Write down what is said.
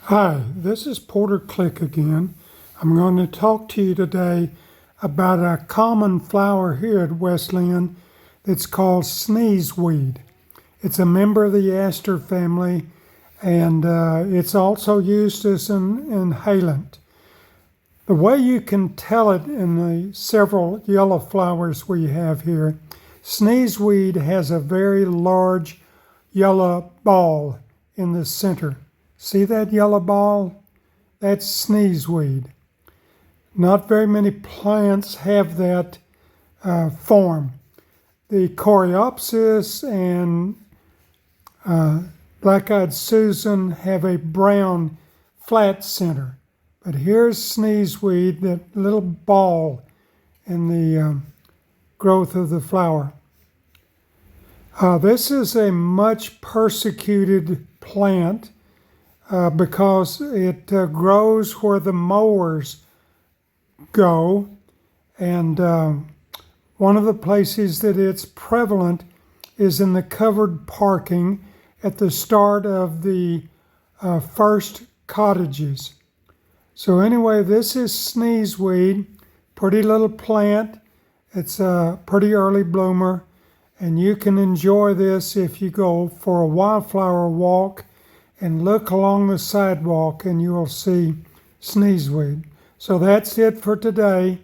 Hi, this is Porter Click again. I'm going to talk to you today about a common flower here at Wesleyan that's called sneezeweed. It's a member of the aster family, and it's also used as an inhalant. The way you can tell it in the several yellow flowers we have here, sneezeweed has a very large yellow ball in the center. See that yellow ball? That's sneezeweed. Not very many plants have that form. The coreopsis and black-eyed Susan have a brown flat center. But here's sneezeweed, that little ball in the growth of the flower. This is a much persecuted plant because it grows where the mowers go, and one of the places that it's prevalent is in the covered parking at the start of the first cottages. So anyway, this is sneezeweed, pretty little plant. It's a pretty early bloomer, and you can enjoy this if you go for a wildflower walk and look along the sidewalk, and you will see sneezeweed. So that's it for today.